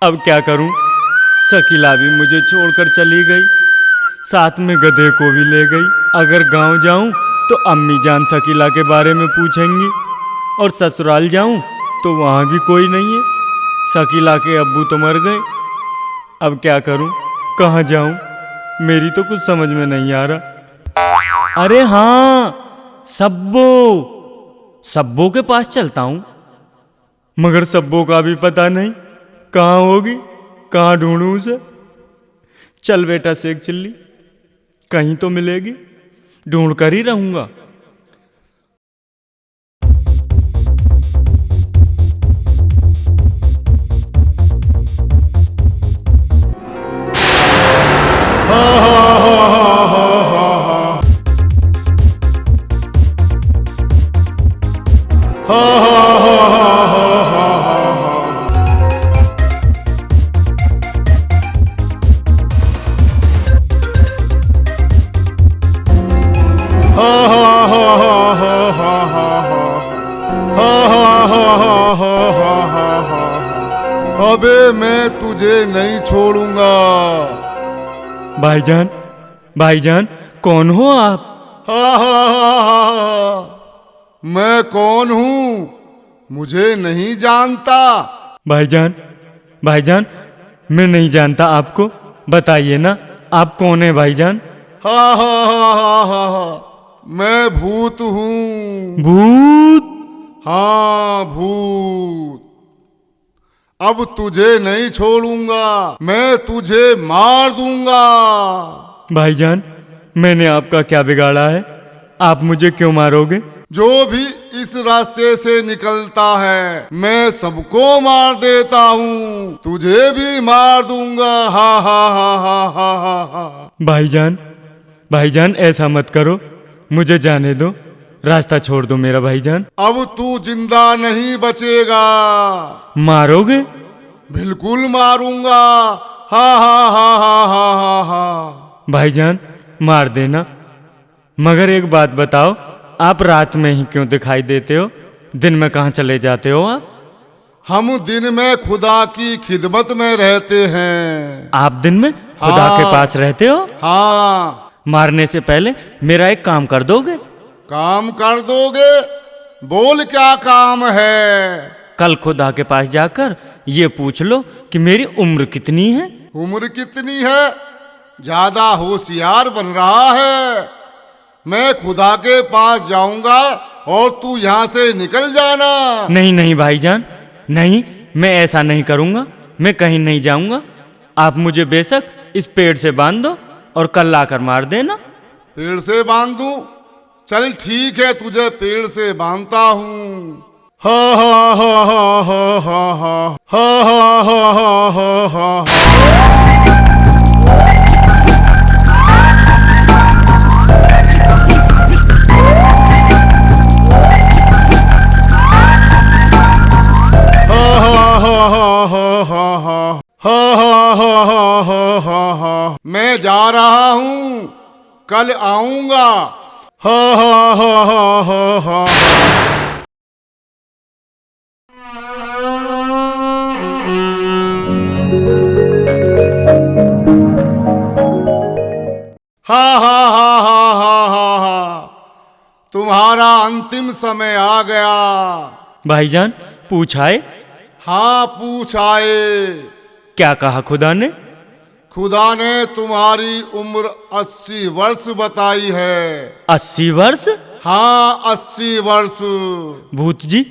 अब क्या करूं? शकीला भी मुझे छोड़कर चली गई, साथ में गधे को भी ले गई। अगर गांव जाऊं तो अम्मी जान शकीला के बारे में पूछेंगी, और ससुराल जाऊं तो वहां भी कोई नहीं है। शकीला के अब्बू तो मर गए। अब क्या करूं? कहाँ जाऊं? मेरी तो कुछ समझ में नहीं आ रहा। अरे हाँ, सब्बो सब्बो के पास चलता हूं, मगर सब्बो का भी पता नहीं कहाँ होगी, कहाँ ढूंढूं उसे। चल बेटा शेख चिल्ली, कहीं तो मिलेगी, ढूंढ कर ही रहूंगा। अबे मैं तुझे नहीं छोड़ूंगा। भाईजान, भाईजान कौन हो आप? मैं कौन हूँ मुझे नहीं जानता? भाईजान, भाईजान मैं नहीं जानता आपको, बताइए ना आप कौन है भाईजान? मैं भूत हूँ। भूत? हाँ भूत। अब तुझे नहीं छोड़ूंगा, मैं तुझे मार दूंगा। भाईजान मैंने आपका क्या बिगाड़ा है? आप मुझे क्यों मारोगे? जो भी इस रास्ते से निकलता है मैं सबको मार देता हूँ, तुझे भी मार दूंगा। हा हा हा हा हा हा हा। भाईजान, भाईजान ऐसा मत करो, मुझे जाने दो, रास्ता छोड़ दो मेरा भाईजान। अब तू जिंदा नहीं बचेगा। मारोगे? बिल्कुल मारूंगा। हा हा हा हा हा हा हा। भाईजान मार देना, मगर एक बात बताओ, आप रात में ही क्यों दिखाई देते हो? दिन में कहाँ चले जाते हो आप? हम दिन में खुदा की खिदमत में रहते हैं। आप दिन में खुदा के पास रहते हो? हाँ। मारने से पहले मेरा एक काम कर दोगे? काम कर दोगे? बोल क्या काम है? कल खुदा के पास जाकर ये पूछ लो कि मेरी उम्र कितनी है। उम्र कितनी है? ज्यादा होशियार बन रहा है। मैं खुदा के पास जाऊंगा और तू यहाँ से निकल जाना। नहीं नहीं भाईजान, नहीं, मैं ऐसा नहीं करूंगा, मैं कहीं नहीं जाऊंगा। आप मुझे बेशक इस पेड़ से बांध दो और कल लाकर मार देना। पेड़ से बांध दूं? चल ठीक है, तुझे पेड़ से बांधता हूँ। हा हा हा हा हा हा हा हा हा हा हा हा। मैं जा रहा हूँ, कल आऊंगा। हा हा हा हा हा हा। हा हा हा हा हा हा हा। तुम्हारा अंतिम समय आ गया। भाईजान पूछाए? हाँ पूछ आए। क्या कहा खुदा ने? खुदा ने तुम्हारी उम्र 80 वर्ष बताई है। 80 वर्ष? हाँ 80 वर्ष। भूत जी,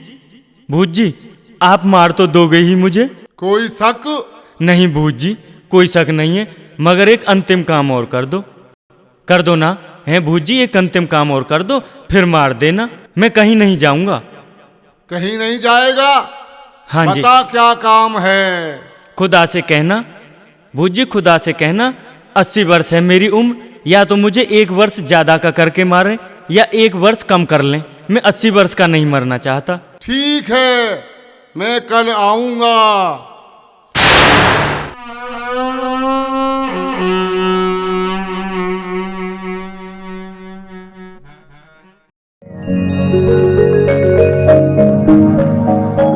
भूत जी आप मार तो दोगे ही मुझे? कोई शक? नहीं भूत जी, कोई शक नहीं है, मगर एक अंतिम काम और कर दो ना। है भूत जी, एक अंतिम काम और कर दो, फिर मार देना, मैं कहीं नहीं जाऊंगा। कहीं नहीं जाएगा? हाँ जी। बता क्या काम है? खुदा से कहना, भूत जी खुदा से कहना 80 वर्ष है मेरी उम्र, या तो मुझे 1 वर्ष ज्यादा का करके मारें या 1 वर्ष कम कर लें, मैं 80 वर्ष का नहीं मरना चाहता। ठीक है, मैं कल आऊंगा।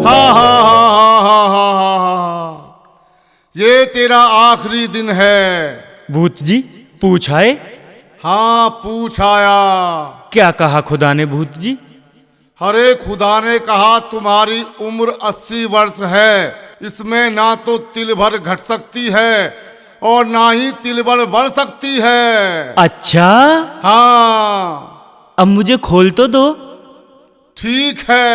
हा हा हा हा हा हा हा। आखिरी दिन है। भूत जी पूछाए? हाँ पूछ आया। क्या कहा खुदा ने भूत जी? अरे खुदा ने कहा तुम्हारी उम्र 80 वर्ष है, इसमें ना तो तिल भर घट सकती है और ना ही तिल भर बढ़ सकती है। अच्छा, हाँ अब मुझे खोल तो दो। ठीक है।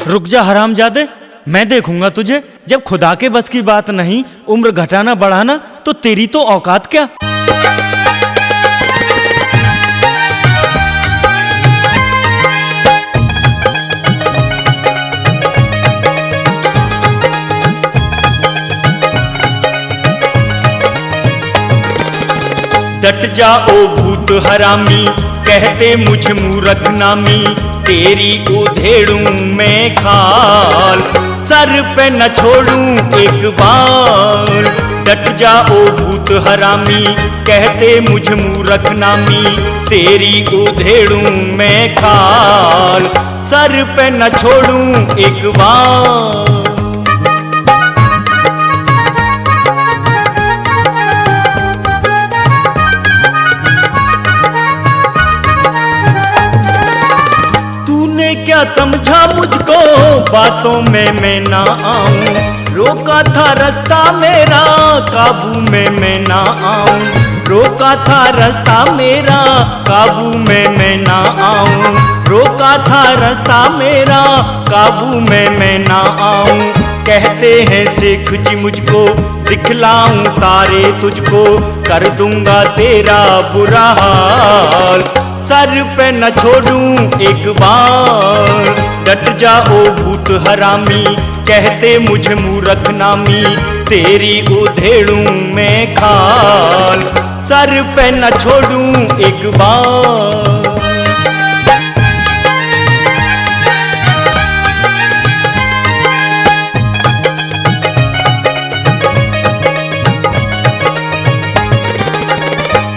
रुक जा हरामजादे, मैं देखूंगा तुझे। जब खुदा के बस की बात नहीं उम्र घटाना बढ़ाना, तो तेरी तो औकात क्या। डट जाओ भूत हरामी, कहते मुझ मूर्ख नामी, तेरी उधेड़ू मैं खाल, सर पे न छोड़ूं एक बाल। डट जाओ भूत हरामी, कहते मुझ मूर्ख नामी, तेरी उधेड़ू मैं खाल, सर पे न छोड़ूं एक बाल। क्या समझा मुझको बातों में मैं ना आऊं, रोका था रास्ता मेरा काबू में मैं ना आऊं, रोका था रास्ता मेरा काबू में मैं ना आऊं, रोका था रास्ता मेरा काबू में मैं ना आऊं। कहते हैं शेख जी मुझको, दिखलाऊं तारे तुझको, कर दूंगा तेरा बुरा हाल, सर पे न छोड़ूं एक बार। डट जाओ भूत हरामी, कहते मुझ मूर्ख नामी, तेरी उधेड़ू मैं खाल, सर पे न छोड़ूं एक बार।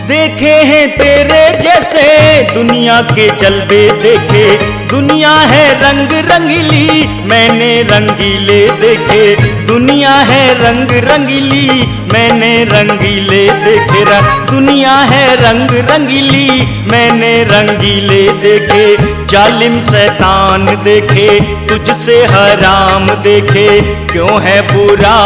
देखे हैं तेरे जैसे दुनिया के जलवे देखे, दुनिया है रंग रंगीली मैंने रंगीले देखे, दुनिया है रंग रंगीली मैंने रंगीले देखे, दुनिया है रंग रंगीली मैंने रंगीले देखे। जालिम शैतान देखे, तुझसे हराम देखे, क्यों है बुरा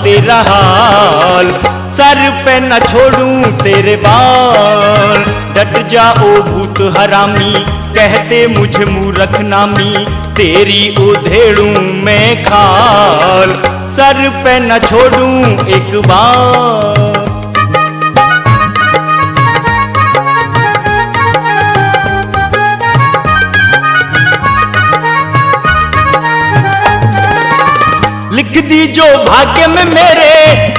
तेरा हाल, सर पे न छोड़ूं तेरे बाल। डट जाओ भूत हरामी, कहते मुझ मूर्ख नामी, तेरी उधेड़ू मैं खाल, सर पे न छोड़ूं एक बार। लिख दी जो भाग्य में मेरे,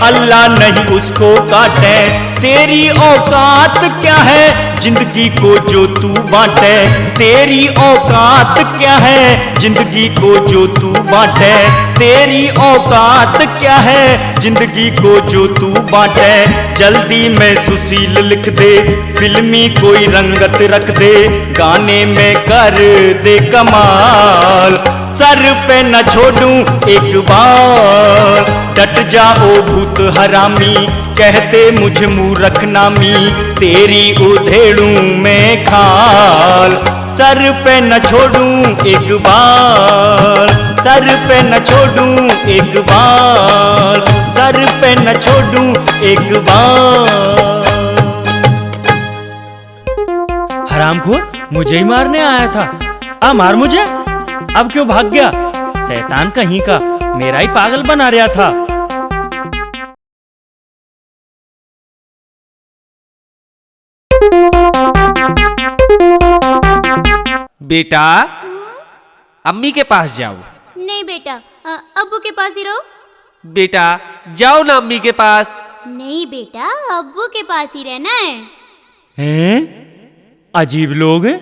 अल्लाह नहीं उसको काटे, तेरी औकात क्या है जिंदगी को जो तू बांटे, तेरी औकात क्या है जिंदगी को जो तू बांटे, तेरी औकात क्या है जिंदगी को जो तू बांटे। जल्दी में सुशील लिख दे, फिल्मी कोई रंगत रख दे, गाने में कर दे कमाल, सर पे न छोड़ूं एक बार। डट जाओ भूत हरामी, कहते मुझ मूर्ख नामी, तेरी उधेड़ू मैं खाल, सर पे न छोड़ूं एक बार, सर पे न छोड़ूं एक बार, सर पे न छोड़ूं एक बार। हरामखोर मुझे ही मारने आया था, आ मार मुझे। अब क्यों भाग गया? शैतान कहीं का, मेरा ही पागल बना रहा था। बेटा अम्मी के पास जाओ। नहीं बेटा, अब्बू के पास ही रहो। बेटा जाओ ना अम्मी के पास। नहीं बेटा, अब्बू के पास ही रहना है। हैं? अजीब लोग हैं।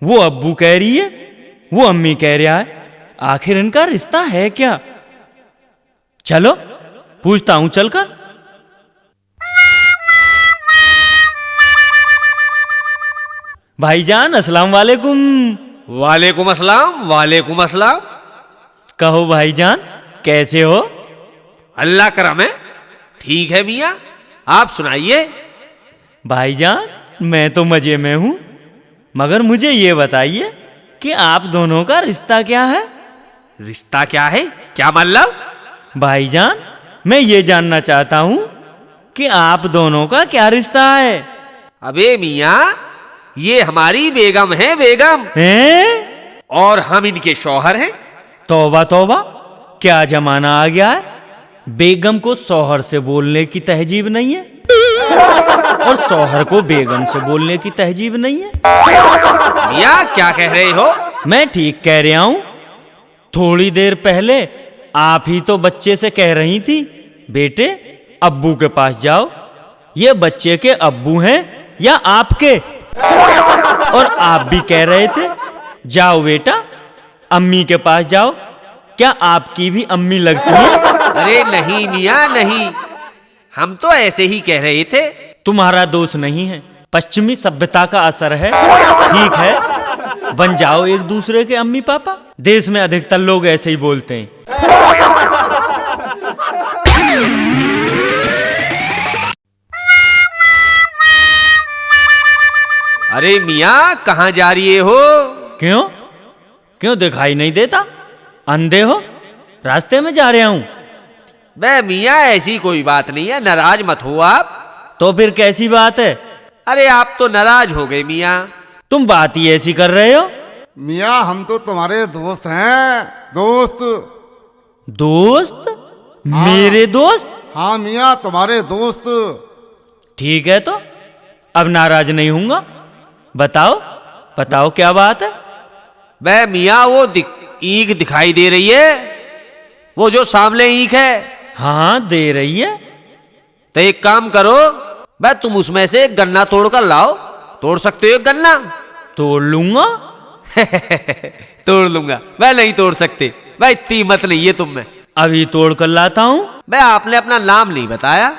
वो अब्बू कह रही है, वो अम्मी कह रहा है, आखिर इनका रिश्ता है क्या? चलो पूछता हूं चलकर। भाईजान अस्सलाम वालेकुम। वालेकुम अस्सलाम, वालेकुम अस्सलाम। कहो भाईजान, कैसे हो? अल्लाह करम है, ठीक है मियाँ, आप सुनाइए। भाईजान मैं तो मजे में हूं, मगर मुझे ये बताइए कि आप दोनों का रिश्ता क्या है? रिश्ता क्या है, क्या मतलब? भाईजान मैं ये जानना चाहता हूं कि आप दोनों का क्या रिश्ता है? अबे मियाँ, ये हमारी बेगम है, बेगम, हैं? और हम इनके शौहर हैं। तौबा तौबा, क्या जमाना आ गया है। बेगम को शौहर से बोलने की तहजीब नहीं है और शौहर को बेगम से बोलने की तहजीब नहीं है। मियाँ क्या कह रहे हो? मैं ठीक कह रहा हूं। थोड़ी देर पहले आप ही तो बच्चे से कह रही थी, बेटे अब्बू के पास जाओ। ये बच्चे के अब्बू हैं या आपके? और आप भी कह रहे थे, जाओ बेटा अम्मी के पास जाओ। क्या आपकी भी अम्मी लगती है? अरे नहीं मियाँ नहीं, हम तो ऐसे ही कह रहे थे। तुम्हारा दोष नहीं है, पश्चिमी सभ्यता का असर है। ठीक है, बन जाओ एक दूसरे के अम्मी पापा। देश में अधिकतर लोग ऐसे ही बोलते हैं। अरे मियाँ कहाँ जा रही हो? क्यों क्यों दिखाई नहीं देता? अंधे हो? रास्ते में जा रहा हूं। बे मियाँ ऐसी कोई बात नहीं है, नाराज मत हो आप। तो फिर कैसी बात है? अरे आप तो नाराज हो गए मियाँ। तुम बात ही ऐसी कर रहे हो। मियाँ हम तो तुम्हारे दोस्त हैं, दोस्त। दोस्त? मेरे दोस्त? हाँ मियाँ तुम्हारे दोस्त। ठीक है, तो अब नाराज नहीं हूंगा। बताओ बताओ क्या बात है? बे मियाँ वो ईख दिखाई दे रही है, वो जो सामने ईख है। हाँ दे रही है। तो एक काम करो, बे तुम उसमें से एक गन्ना तोड़ कर लाओ। तोड़ सकते हो एक गन्ना? तोड़ लूंगा। तोड़ लूंगा? मैं नहीं तोड़ सकते, मैं इतनी हिम्मत नहीं है तुम में। अभी तोड़ कर लाता हूं। बे आपने अपना नाम नहीं बताया।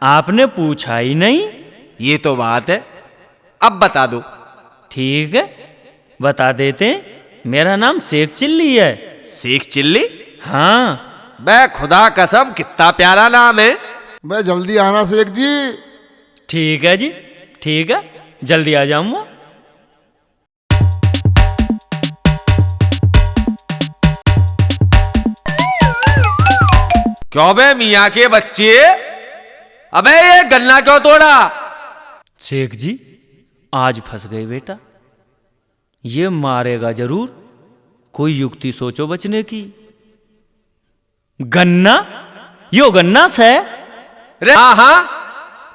आपने पूछा ही नहीं। ये तो बात है, अब बता दो। ठीक है, बता देते हैं। मेरा नाम शेख चिल्ली है। शेख चिल्ली? हाँ। बे खुदा कसम कितना प्यारा नाम है। मैं जल्दी आना शेख जी। ठीक है जी, ठीक है, जल्दी आ जाऊंगा। क्यों बे मियाँ के बच्चे, अबे ये गन्ना क्यों तोड़ा? शेख जी आज फंस गए बेटा। ये मारेगा जरूर, कोई युक्ति सोचो बचने की। गन्ना? यो गन्ना से? हाँ हाँ,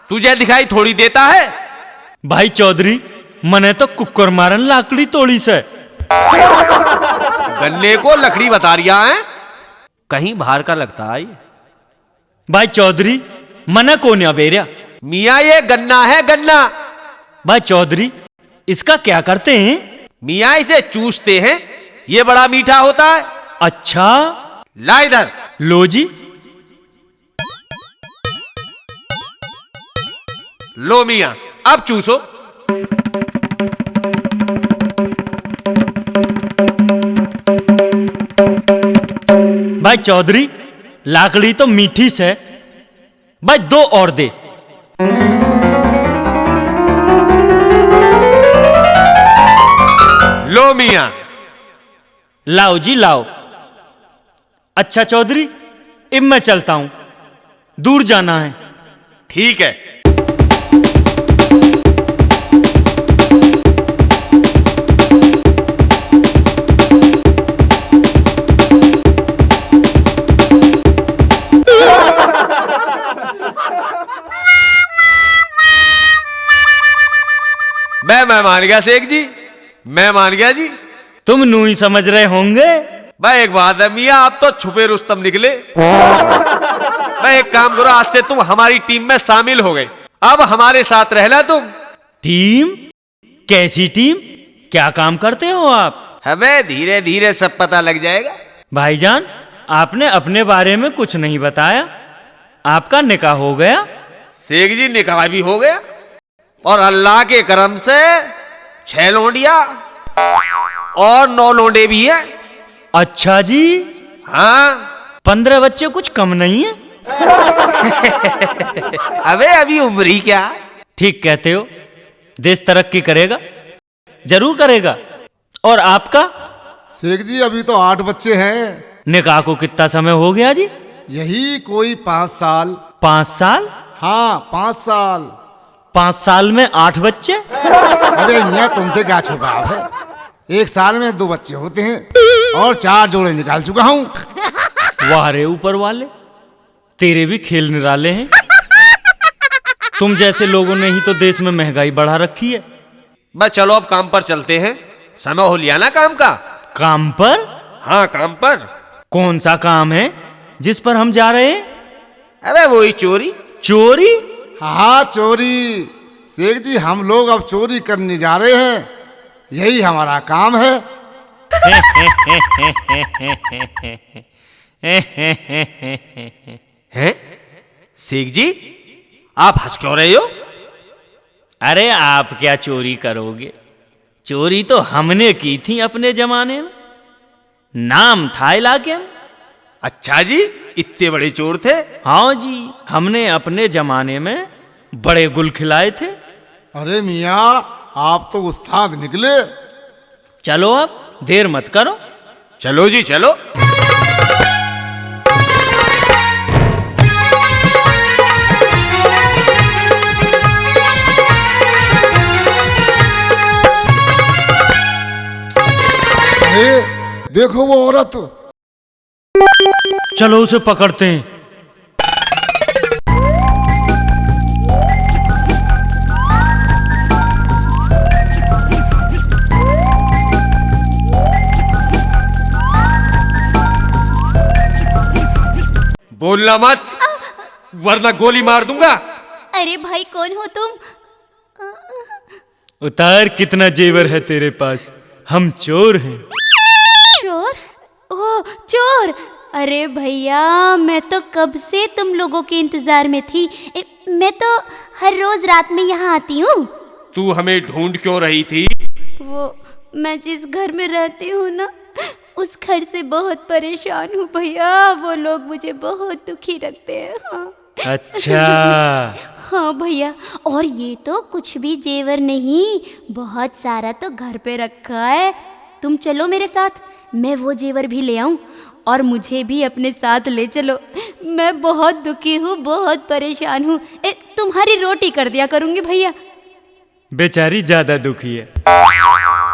तुझे दिखाई थोड़ी देता है। भाई चौधरी, मने तो कुकर मारन लाकड़ी तोड़ी से। गन्ने को लकड़ी बता रिया है, कहीं बाहर का लगता है। भाई चौधरी मना को न्या बेरिया। मियाँ ये गन्ना है, गन्ना। भाई चौधरी इसका क्या करते हैं? मियाँ इसे चूसते हैं, ये बड़ा मीठा होता है। अच्छा, ला इधर। लो जी। लो मियाँ, अब चूसो। भाई चौधरी लाकड़ी तो मीठी से। भाई दो और दे। लो मियाँ। लाओ जी लाओ। अच्छा चौधरी, अब मैं चलता हूं, दूर जाना है। ठीक है। मैं मान गया शेख जी, मैं मान गया जी। तुम नू ही समझ रहे होंगे। भाई एक बात है मियाँ, आप तो छुपे रुस्तम निकले। भाई एक काम करो, आज से तुम हमारी टीम में शामिल हो गए, अब हमारे साथ रहना तुम। टीम? कैसी टीम? क्या काम करते हो आप? हमें धीरे धीरे सब पता लग जाएगा। भाईजान आपने अपने बारे में कुछ नहीं बताया। आपका निकाह हो गया? शेख जी निकाह भी हो गया, और अल्लाह के करम से 6 लौंडिया और 9 लौंडे भी हैं। अच्छा जी, हाँ। 15 बच्चे कुछ कम नहीं है। अबे अभी उम्र ही क्या। ठीक कहते हो, देश तरक्की करेगा, जरूर करेगा। और आपका? शेख जी अभी तो 8 बच्चे हैं। निकाह को कितना समय हो गया जी? यही कोई 5 साल। 5 साल? हाँ 5 साल। 5 साल में 8 बच्चे? अरे यहाँ तुमसे क्या छुपाव है, 1 साल में 2 बच्चे होते हैं और 4 जोड़े निकाल चुका हूँ। वाह रे ऊपर वाले, तेरे भी खेल निराले हैं। तुम जैसे लोगों ने ही तो देश में महंगाई बढ़ा रखी है। बस चलो अब काम पर चलते हैं, समय हो लिया ना काम का। काम पर? हाँ काम पर। कौन सा काम है जिस पर हम जा रहे हैं? अबे वही चोरी। चोरी? हाँ चोरी। शेख जी हम लोग अब चोरी करने जा रहे हैं, यही हमारा काम है। हैं? शेख जी आप हंस क्यों रहे हो? अरे आप क्या चोरी करोगे, चोरी तो हमने की थी अपने जमाने में, नाम था इलाके में। अच्छा जी, इतने बड़े चोर थे? हाँ जी, हमने अपने जमाने में बड़े गुल खिलाए थे। अरे मियाँ आप तो उस्ताद निकले। चलो अब देर मत करो। चलो जी चलो। अरे देखो वो औरत। चलो उसे पकड़ते हैं। बोलना मत वरना गोली मार दूंगा। अरे भाई कौन हो तुम? उतार कितना जेवर है तेरे पास, हम चोर हैं। चोर? ओह चोर! अरे भैया मैं तो कब से तुम लोगों के इंतजार में थी। मैं तो हर रोज रात में यहाँ आती हूँ। तू हमें ढूंढ क्यों रही थी? वो मैं जिस घर में रहती हूँ ना, उस घर से बहुत परेशान हूँ भैया। वो लोग मुझे बहुत दुखी रखते हैं। हाँ अच्छा। हाँ भैया, और ये तो कुछ भी जेवर नहीं, बहुत सारा तो घर पे रखा है। तुम चलो मेरे साथ, मैं वो जेवर भी ले आऊं और मुझे भी अपने साथ ले चलो। मैं बहुत दुखी हूँ, बहुत परेशान हूँ। तुम्हारी रोटी कर दिया करूँगी भैया। बेचारी ज्यादा दुखी है,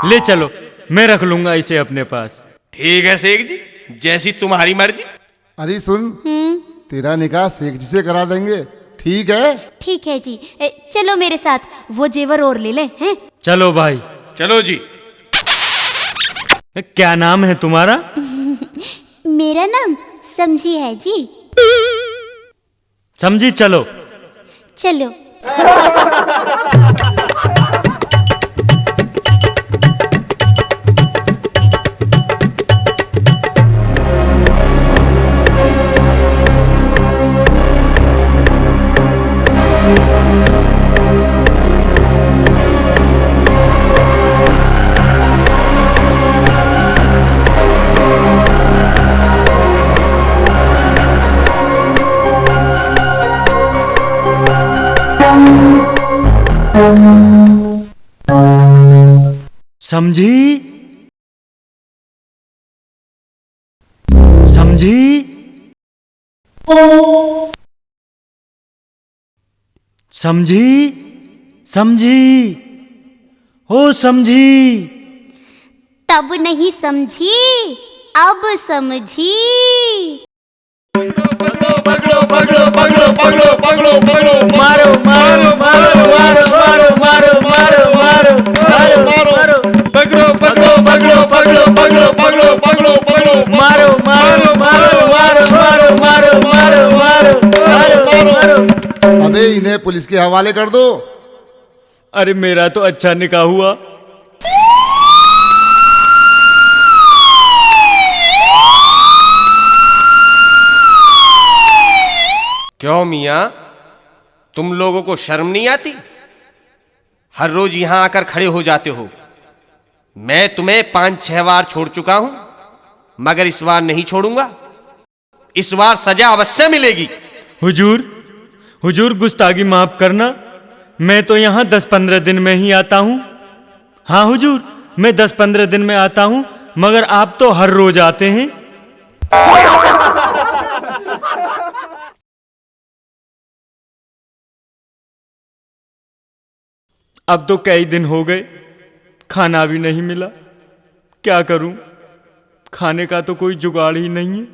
ले चलो, मैं रख लूंगा इसे अपने पास। ठीक है शेख जी, जैसी तुम्हारी मर्जी। अरे सुन, तेरा निकाह शेख जी से करा देंगे, ठीक है? ठीक है जी। चलो मेरे साथ, वो जेवर और ले लें हैं? चलो भाई। चलो जी। क्या नाम है तुम्हारा? मेरा नाम समझी है जी। समझी, चलो। चलो। समझी? समझी? समझी? समझी? ओ समझी? तब नहीं समझी, अब समझी। पकड़ो पकड़ो पकड़ो पकड़ो पकड़ो पकड़ो पकड़ो, मारो मारो मारो मारो मारो मारो मारो मारो मारो मारो, पकड़ो पकड़ो पकड़ो पकड़ो पकड़ो पकड़ो पकड़ो पकड़ो, मारो मारो मारो मारो मारो मारो मारो मारो मारो मारो। अबे इन्हें पुलिस के हवाले कर दो। अरे मेरा तो अच्छा निकाह हुआ। क्यों मियाँ, तुम लोगों को शर्म नहीं आती? हर रोज यहां आकर खड़े हो जाते हो। मैं तुम्हें 5-6 बार छोड़ चुका हूं, मगर इस बार नहीं छोड़ूंगा। इस बार सजा अवश्य मिलेगी। हुजूर, हुजूर गुस्ताखी माफ करना, मैं तो यहाँ 10-15 दिन में ही आता हूँ। हाँ हुजूर, मैं 10-15 दिन में आता हूँ, मगर आप तो हर रोज आते हैं। अब तो कई दिन हो गए, खाना भी नहीं मिला। क्या करूं? खाने का तो कोई जुगाड़ ही नहीं है।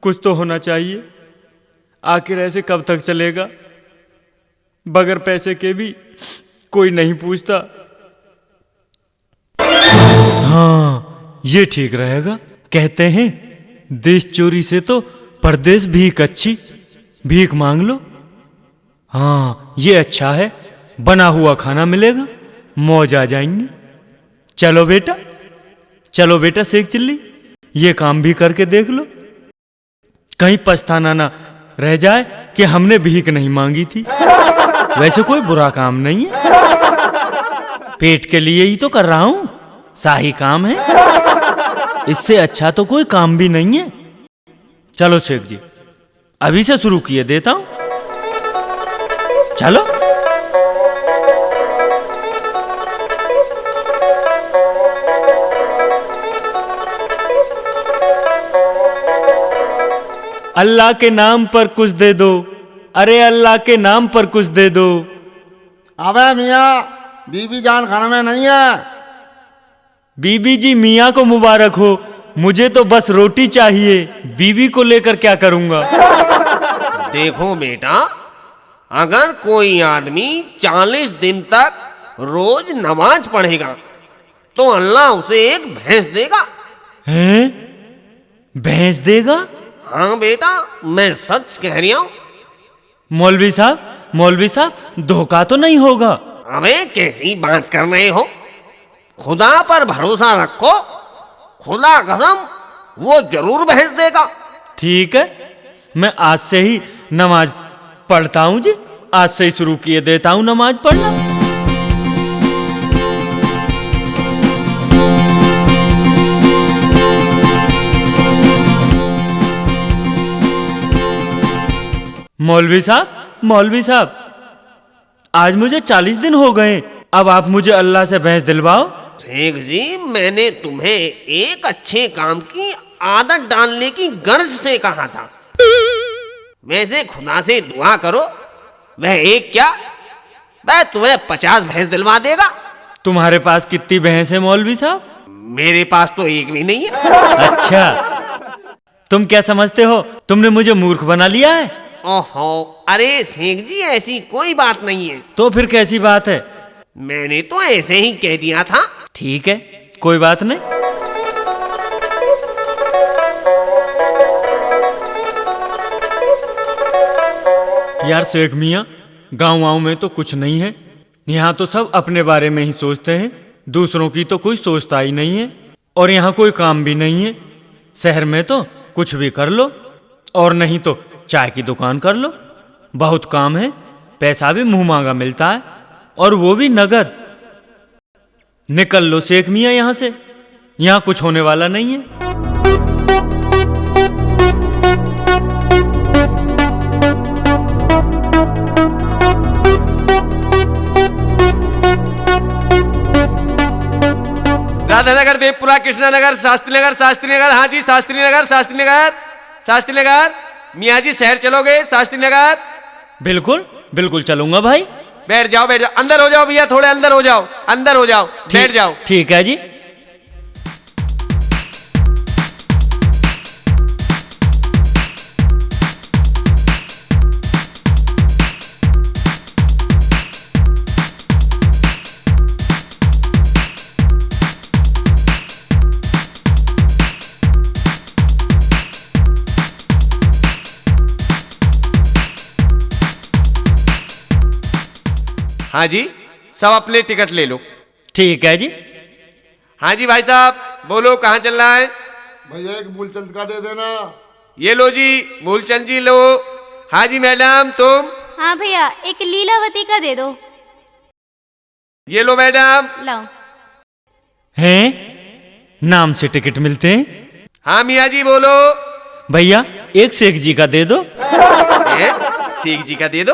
कुछ तो होना चाहिए। आखिर ऐसे कब तक चलेगा? बगैर पैसे के भी कोई नहीं पूछता। हाँ, ये ठीक रहेगा। कहते हैं देश चोरी से तो परदेश भीख अच्छी। भीख मांग लो। हाँ, ये अच्छा है। बना हुआ खाना मिलेगा, मौज आ जाएंगी। चलो बेटा, चलो बेटा शेख चिल्ली, ये काम भी करके देख लो। कहीं पछताना ना रह जाए कि हमने भीख नहीं मांगी थी। वैसे कोई बुरा काम नहीं है, पेट के लिए ही तो कर रहा हूं। शाही काम है, इससे अच्छा तो कोई काम भी नहीं है। चलो शेख जी, अभी से शुरू किए देता हूं। चलो। अल्लाह के नाम पर कुछ दे दो। अरे अल्लाह के नाम पर कुछ दे दो। अबे मियाँ, बीबी जान खाने में नहीं है। बीबी जी मियाँ को मुबारक हो, मुझे तो बस रोटी चाहिए। बीबी को लेकर क्या करूंगा? देखो बेटा, अगर कोई आदमी 40 दिन तक रोज नमाज पढ़ेगा तो अल्लाह उसे एक भैंस देगा। हैं? भैंस देगा? हाँ बेटा, मैं सच कह रही हूं। मौलवी साहब, धोखा तो नहीं होगा? अबे कैसी बात कर रहे हो? खुदा पर भरोसा रखो, खुदा कसम वो जरूर भैंस देगा। ठीक है, मैं आज से ही नमाज पढ़ता हूँ जी। आज से ही शुरू किए देता हूँ नमाज पढ़ना। मौलवी साहब, आज मुझे 40 दिन हो गए। अब आप मुझे अल्लाह से भैंस दिलवाओ। शेख जी, मैंने तुम्हें एक अच्छे काम की आदत डालने की गर्ज से कहा था। वैसे खुदा से दुआ करो, वह एक क्या, वह तुम्हें 50 भैंस दिलवा देगा। तुम्हारे पास कितनी भैंस है मौलवी साहब? मेरे पास तो एक भी नहीं है। अच्छा, तुम क्या समझते हो? तुमने मुझे मूर्ख बना लिया है। ओहो, अरे शेख जी, ऐसी कोई बात नहीं है। तो फिर कैसी बात है? मैंने तो ऐसे ही कह दिया था। ठीक है, कोई बात नहीं। यार शेख मियाँ, गाँव में तो कुछ नहीं है। यहाँ तो सब अपने बारे में ही सोचते हैं, दूसरों की तो कोई सोचता ही नहीं है। और यहाँ कोई काम भी नहीं है। शहर में तो कुछ भी कर लो, और नहीं तो चाय की दुकान कर लो। बहुत काम है, पैसा भी मुंह मांगा मिलता है, और वो भी नगद। निकल लो शेख मियाँ यहाँ से, यहाँ कुछ होने वाला नहीं है। राधानगर, देवपुरा, कृष्णानगर, शास्त्री नगर, हाँ जी शास्त्री नगर। मियाँ जी शहर चलोगे? शास्त्री नगर। बिल्कुल बिल्कुल चलूंगा भाई। बैठ जाओ, अंदर हो जाओ भैया, थोड़े अंदर हो जाओ, बैठ जाओ। ठीक है जी। हाँ जी, सब अपने टिकट ले लो। ठीक है जी। हाँ जी भाई साहब, बोलो कहाँ चल रहा है? भैया एक मूलचंद का दे देना। ये लो जी, मूलचंद जी लो। हाँ जी मैडम, तुम? हाँ भैया, एक लीलावती का दे दो। ये लो मैडम। लाओ। हैं? नाम से टिकट मिलते हैं? हाँ मियाँ जी बोलो। भैया एक शेख जी का दे दो। शेख जी का दे दो?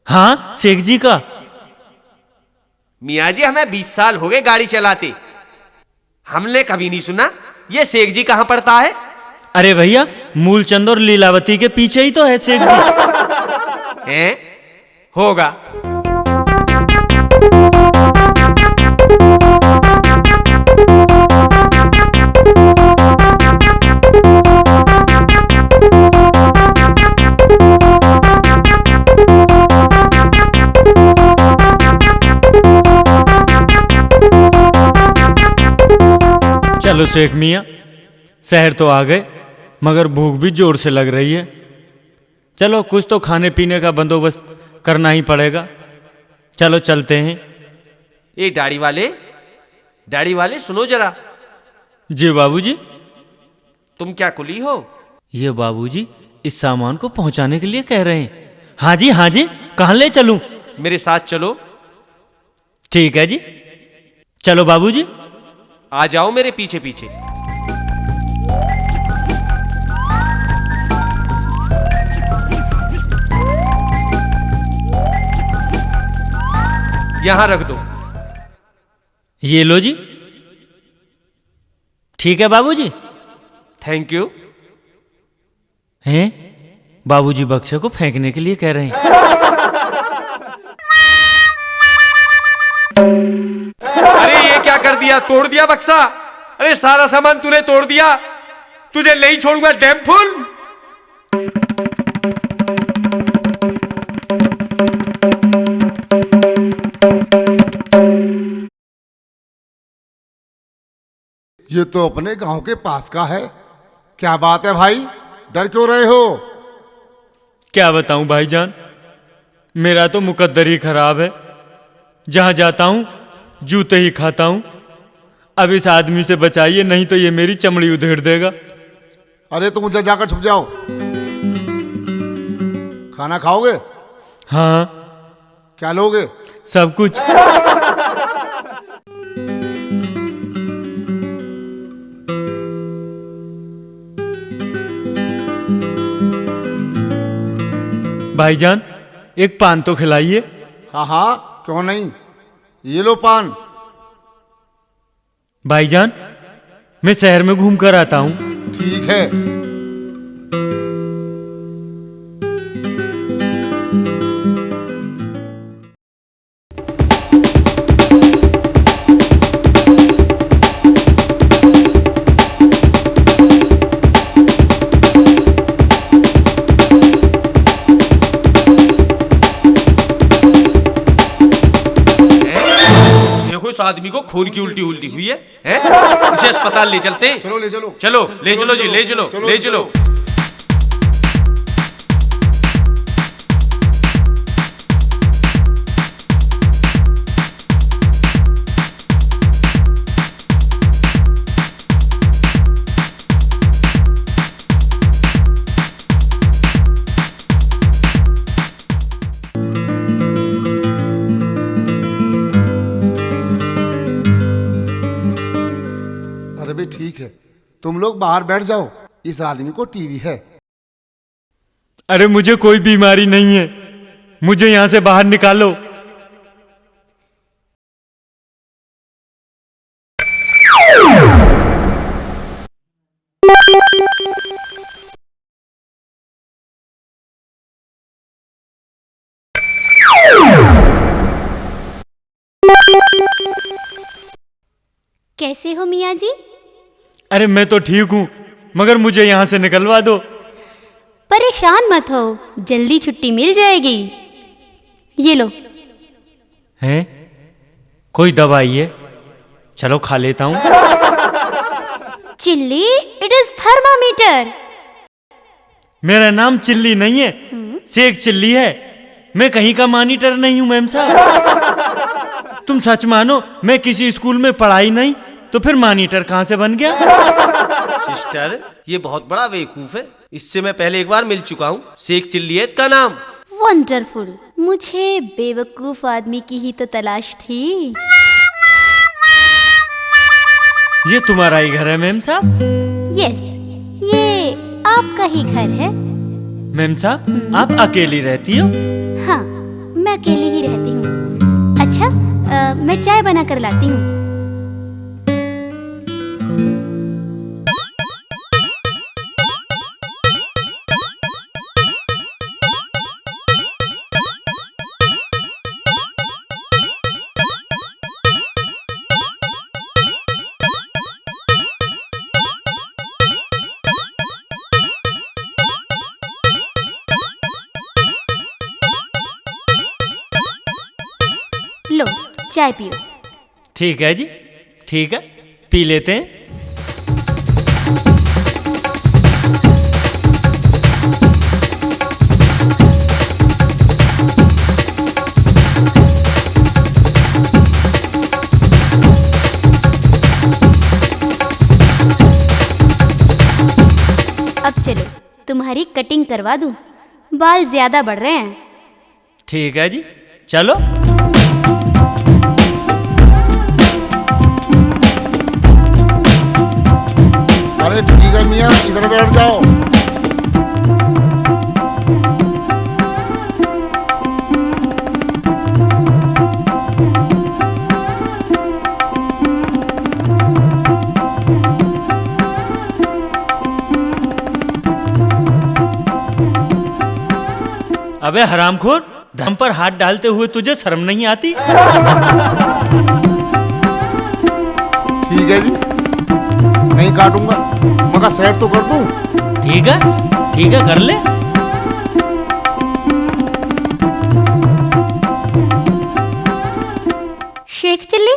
हाँ, शेख जी का। मियाँ जी, हमें 20 साल हो गए गाड़ी चलाते, हमने कभी नहीं सुना ये शेख जी कहाँ पड़ता है। अरे भैया, मूलचंद और लीलावती के पीछे ही तो है शेख जी। हैं? होगा। चलो शेख मियाँ, शहर तो आ गए, मगर भूख भी जोर से लग रही है। चलो कुछ तो खाने पीने का बंदोबस्त करना ही पड़ेगा। चलो चलते हैं। ये दाढ़ी वाले सुनो जरा। जी बाबूजी। तुम क्या कुली हो? ये बाबूजी इस सामान को पहुंचाने के लिए कह रहे हैं। हाँ जी हाँ जी, कहाँ ले चलूं? मेरे साथ चलो। ठीक है जी, चलो बाबूजी। आ जाओ मेरे पीछे पीछे। यहां रख दो। ये लो जी। ठीक है बाबूजी। Thank you. हैं? बाबूजी बक्से को फेंकने के लिए कह रहे हैं। अरे ये क्या कर दिया? तोड़ दिया बक्सा? अरे सारा सामान तूने तोड़ दिया, तुझे नहीं छोड़ूंगा डैम फुल। ये तो अपने गांव के पास का है। क्या बात है भाई, डर क्यों रहे हो? क्या बताऊं भाईजान, मेरा तो मुकद्दर ही खराब है। जहां जाता हूं जूते ही खाता हूं। अब इस आदमी से बचाइए, नहीं तो ये मेरी चमड़ी उधेड़ देगा। अरे तुम उधर जाकर छुप जाओ। खाना खाओगे? हाँ। क्या लोगे? सब कुछ। भाईजान एक पान तो खिलाइए। हाँ हाँ, क्यों नहीं, ये लो पान। भाईजान मैं शहर में घूम कर आता हूं। ठीक है। इस आदमी को खून की उल्टी हुई है, हैं? इसे अस्पताल ले चलते हैं। चलो ले चलो। चलो ले चलो जी, ले चलो, ले चलो। ठीक है, तुम लोग बाहर बैठ जाओ, इस आदमी को टीवी है। अरे मुझे कोई बीमारी नहीं है, मुझे यहां से बाहर निकालो। कैसे हो मियाँ जी? अरे मैं तो ठीक हूं, मगर मुझे यहां से निकलवा दो। परेशान मत हो, जल्दी छुट्टी मिल जाएगी। ये लो। हैं? कोई दवाई है? चलो खा लेता हूं। Chilli, it is thermometer. मेरा नाम चिल्ली नहीं है, शेख चिल्ली है। मैं कहीं का मॉनिटर नहीं हूं मैम साहब। तुम सच मानो मैं किसी स्कूल में पढ़ाई नहीं, तो फिर मॉनिटर कहां से बन गया? सिस्टर, ये बहुत बड़ा बेवकूफ है, इससे मैं पहले एक बार मिल चुका हूँ। शेख चिल्ली है इसका नाम। वंडरफुल, मुझे बेवकूफ आदमी की ही तो तलाश थी। ये तुम्हारा ही घर है मैम साहब? यस, आपका ही घर है। मैम साहब, आप अकेली रहती हो? हाँ, मैं अकेली ही रहती हूँ। अच्छा, मैं चाय बना कर लाती हूँ। लो, चाय पियो। ठीक है जी, ठीक है, पी लेते हैं। अब चलो, तुम्हारी कटिंग करवा दूं, बाल ज्यादा बढ़ रहे हैं। ठीक है जी, चलो। अरे ठीक है मियाँ, इधर बैठ जाओ। अबे हरामखोर, धम पर हाथ डालते हुए तुझे शर्म नहीं आती? ठीक है जी, नहीं काटूंगा, मगर सेट तो कर दूं। ठीक है, ठीक है, कर ले। शेख चिल्ली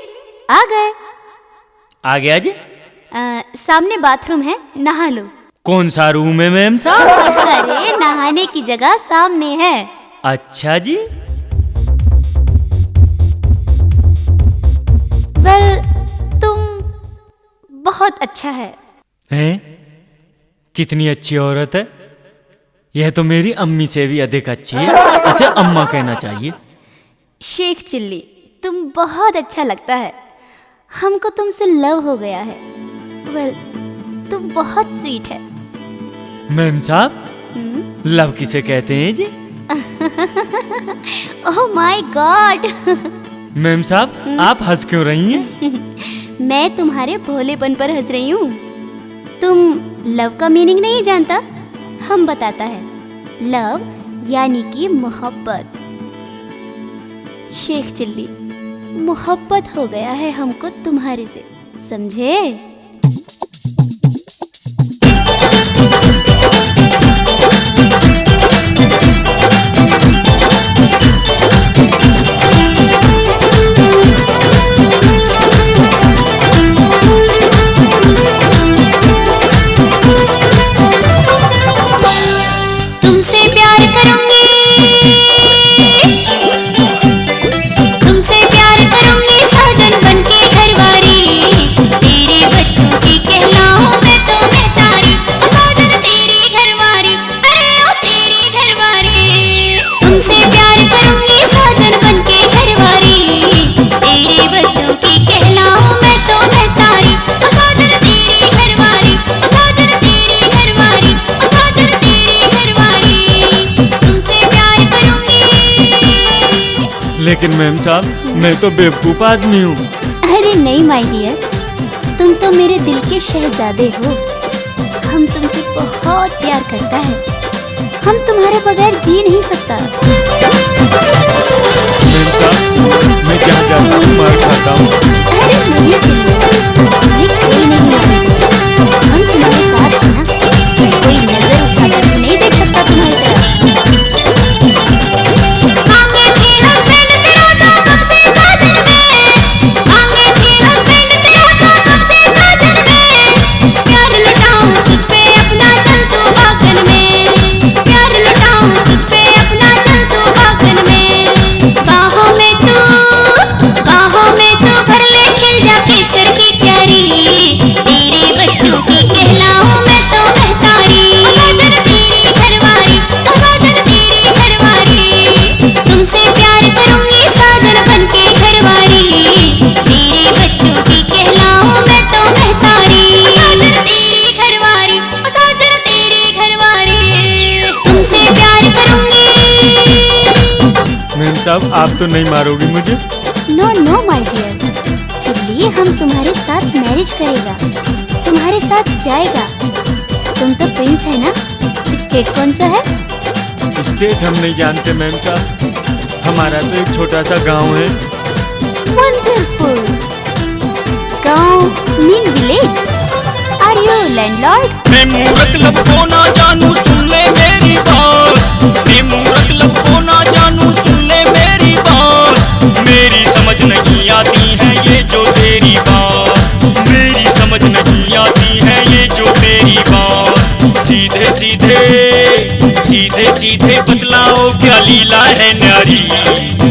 आ गए। आ गया जी। सामने बाथरूम है, नहा लो। कौन सा रूम है मैम साहब? अरे नहाने की जगह सामने है। अच्छा जी। वेल, तुम बहुत अच्छा है। हैं? कितनी अच्छी औरत है। यह तो मेरी अम्मी से भी अधिक अच्छी है। इसे अम्मा कहना चाहिए। शेख चिल्ली, तुम बहुत अच्छा लगता है। हमको तुमसे लव हो गया है। वेल, तुम बहुत स्वीट है। मैम साहब, लव किसे कहते हैं जी? Oh my god. मैम साहब, आप हंस क्यों रही हैं? मैं तुम्हारे भोलेपन पर हंस रही हूँ। तुम लव का मीनिंग नहीं जानता? हम बताता है। लव यानी कि मोहब्बत। शेख चिल्ली, मोहब्बत हो गया है हमको तुम्हारे से, समझे? तुमसे प्यार करूंगी, तुमसे प्यार करूंगी साजन बनके घरवारी। तेरे बच्चों की कहलाऊं मैं तो महतारी, ओ साजन तेरी घरवारी, अरे ओ तेरी घरवारी। तुमसे प्यार करूंगी साजन बनके घरवारी। तेरे बच्चों की कहलाऊं मैं तो महतारी, ओ साजन तेरी घरवारी, ओ साजन तेरी घरवारी, ओ साजन तेरी घरवारी। तुमसे प्यार करूंगी। लेकिन मैम साहब, मैं तो बेवकूफ आदमी हूँ। अरे नहीं माय डियर, तुम तो मेरे दिल के शहजादे हो। हम तुमसे बहुत प्यार करता है। हम तुम्हारे बगैर जी नहीं सकता। मैम साहब, मैं जहाँ जाता हूँ मार खाता हूँ। अरे नहीं चिल्ली, तुम्हें कोई नहीं मारेगा। हम तुम्हारे साथ हैं ना। कोई नजर उठाकर भी नहीं देख सकता तुम्हारी तरफ। मांगे थे हस्बैंड तेरा सा कब से साजन में। मांगे थे हस्बैंड तेरा सा कब से साजन में। प्यार लुटाऊं तुझ पे अपना चल तू बागन में। प्यार लुटाऊं तुझ पे अपना चल तू बागन में। बाहों में तू भर ले खिल जा केसर की क्यारी। तेरे साहब, आप तो नहीं मारोगी मुझे? नो नो माय डियर, चिल्ली हम तुम्हारे साथ मैरिज करेगा, तुम्हारे साथ जाएगा। तुम तो प्रिंस है ना? स्टेट कौन सा है? स्टेट हम नहीं जानते मैम साहब, हमारा तो एक छोटा सा गांव है। वंडरफुल। गांव mean village? Are you landlord? मैं मूर्ख लब को ना जानू, सुन ले मेरी बात। मैं मूर्ख लब को ना जानू, सुन ले मेरी बात। मेरी समझ नहीं आती है ये जो तेरी बात, मेरी समझ नहीं आती है ये जो तेरी बात। सीधे सीधे सीधे सीधे बतलाओ क्या लीला है न्यारी।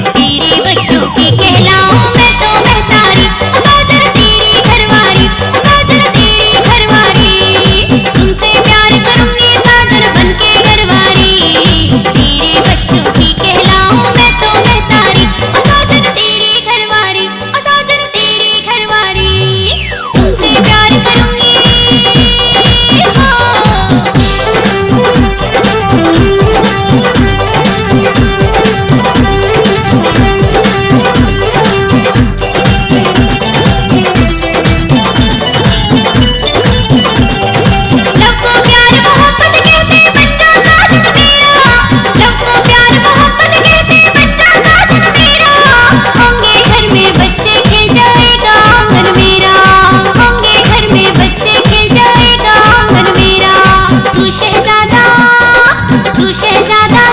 तेरे बच्चों की कहलाऊं मैं तो महतारी, साजन तेरी घरवारी, साजन तेरी घरवारी। तुमसे प्यार करूंगी साजन बनके घरवारी। तेरे बच्चों की कहलाऊं मैं तो महतारी, साजन तेरी घरवारी, साजन तेरी घरवारी। तुमसे प्यार करूंगी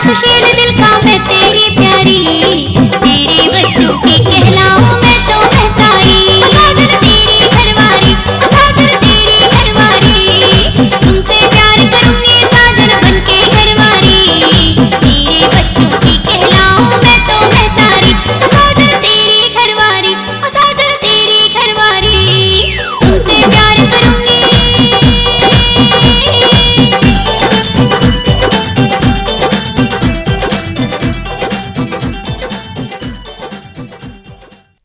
सुशील दिल का मैं तेरी प्यारी। तेरे बच्चों की कहलाऊं मैं तो महतारी, साजन तेरी घरवारी, साजन तेरी घरवारी। तुमसे प्यार करूंगी साजन बनके घरवारी। तेरे बच्चों की कहलाऊं मैं तो महतारी, साजन तेरी घरवारी, साजन तेरी घरवारी। तुमसे प्यार करूंगी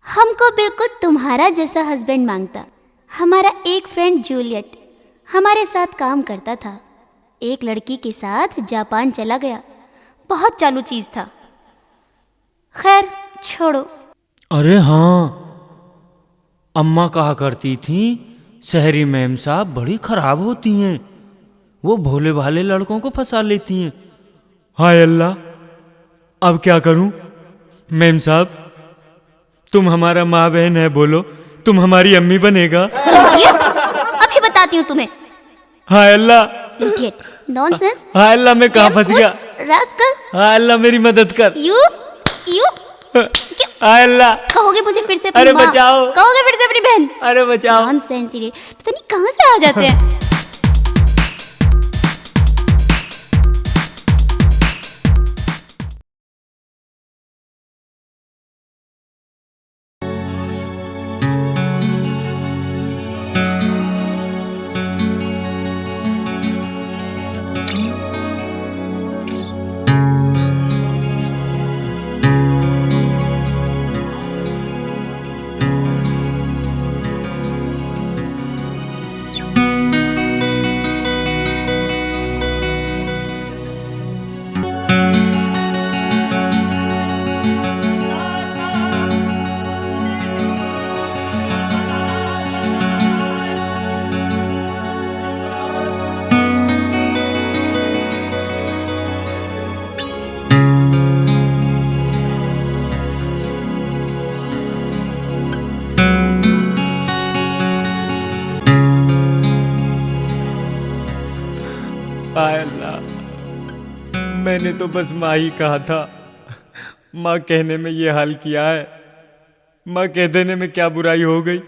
हमको बिल्कुल तुम्हारा जैसा हस्बैंड मांगता। हमारा एक फ्रेंड जूलियट हमारे साथ काम करता था, एक लड़की के साथ जापान चला गया। बहुत चालू चीज था। खैर छोड़ो। अरे हाँ, अम्मा कहा करती थी शहरी मैम साहब बड़ी खराब होती हैं, वो भोले भाले लड़कों को फंसा लेती हैं। हाय अल्लाह, अब क्या करूं? मैम साहब, तुम हमारा माँ बहन है, बोलो तुम हमारी अम्मी बनेगा? इडियट, अभी बताती हूँ तुम्हें। हाय अल्लाह, इडियट, नॉनसेंस। हाय अल्लाह, मैं कहाँ फंस गया? रास्कल। हाय अल्लाह, मेरी मदद कर। यू हाय अल्लाह, कहोगे मुझे फिर से अपनी अरे माँ? बचाओ। कहोगे फिर से अपनी बहन? अरे बचाओ। नॉनसेंस इडियट, पता नहीं कहाँ से आ जाते हैं। हाय अल्लाह, मैंने तो बस माँ ही कहा था, माँ कहने में ये हाल किया है। माँ कह देने में क्या बुराई हो गई?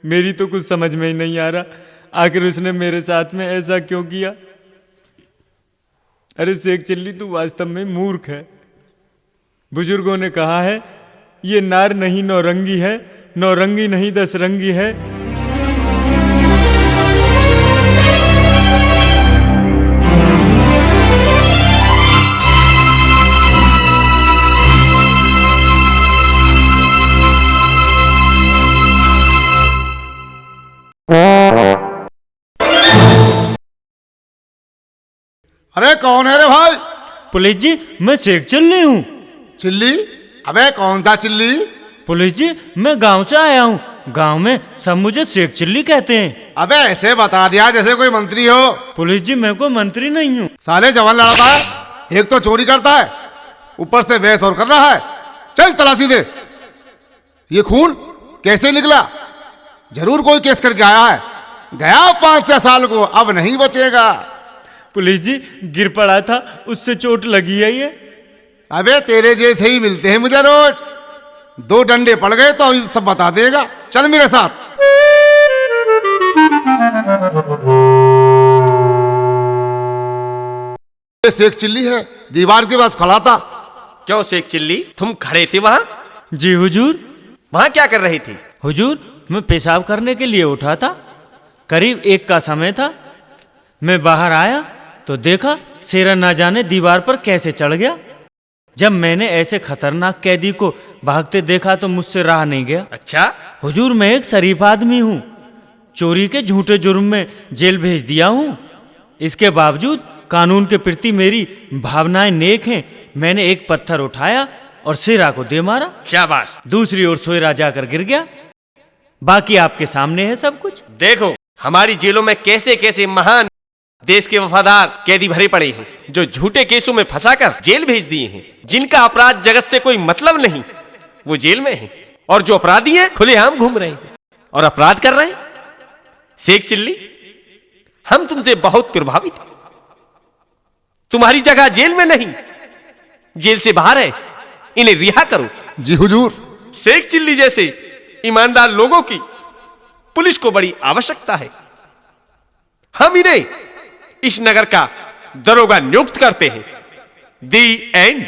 मेरी तो कुछ समझ में ही नहीं आ रहा, आखिर उसने मेरे साथ में ऐसा क्यों किया? अरे शेख चिल्ली, तू वास्तव में मूर्ख है। बुजुर्गों ने कहा है, ये नार नहीं नौरंगी है, नौरंगी नहीं 10 रंगी है। अरे कौन है रे भाई? पुलिस जी, मैं शेख चिल्ली हूँ। चिल्ली? अबे कौन सा चिल्ली? पुलिस जी, मैं गांव से आया हूँ। गांव में सब मुझे शेख चिल्ली कहते हैं। अबे ऐसे बता दिया जैसे कोई मंत्री हो। पुलिस जी, मैं कोई मंत्री नहीं हूँ। साले जवान लड़का है, एक तो चोरी करता है, ऊपर से बहस और कर रहा है। चल तलाशी दे। ये खून कैसे निकला? जरूर कोई केस करके आया है। गया 5-6 साल को, अब नहीं बचेगा। पुलिस जी, गिर पड़ा था, उससे चोट लगी है ये। अबे तेरे जैसे ही मिलते हैं मुझे रोज। 2 डंडे पड़ गए तो अभी सब बता देगा। चल मेरे साथ। ये शेख चिल्ली है, दीवार के पास खड़ा था। क्यों शेख चिल्ली, तुम खड़े थे वहां? जी हुजूर। वहां क्या कर रहे थे? हुजूर, मैं पेशाब करने के लिए उठा था। करीब 1 का समय था। मैं बाहर आया तो देखा शेरा ना जाने दीवार पर कैसे चढ़ गया। जब मैंने ऐसे खतरनाक कैदी को भागते देखा तो मुझसे रहा नहीं गया। अच्छा, हुजूर, मैं एक शरीफ आदमी हूँ। चोरी के झूठे जुर्म में जेल भेज दिया हूँ। इसके बावजूद कानून के प्रति मेरी भावनाएं नेक हैं। मैंने एक पत्थर उठाया और शेरा को दे मारा। शाबाश। दूसरी ओर शेरा जाकर गिर गया। बाकी आपके सामने है सब कुछ। देखो हमारी जेलों में कैसे कैसे महान देश के वफादार कैदी भरे पड़े हैं, जो झूठे केसों में फंसाकर जेल भेज दिए हैं। जिनका अपराध जगत से कोई मतलब नहीं, वो जेल में हैं। और जो अपराधी हैं खुलेआम घूम रहे हैं और अपराध कर रहे हैं। शेख चिल्ली, हम तुमसे बहुत प्रभावित हैं। तुम्हारी जगह जेल में नहीं, जेल से बाहर है। इन्हें रिहा करो। जी हुजूर। शेख चिल्ली जैसे ईमानदार लोगों की पुलिस को बड़ी आवश्यकता है। हम इन्हें इस नगर का दरोगा नियुक्त करते हैं। दी एंड।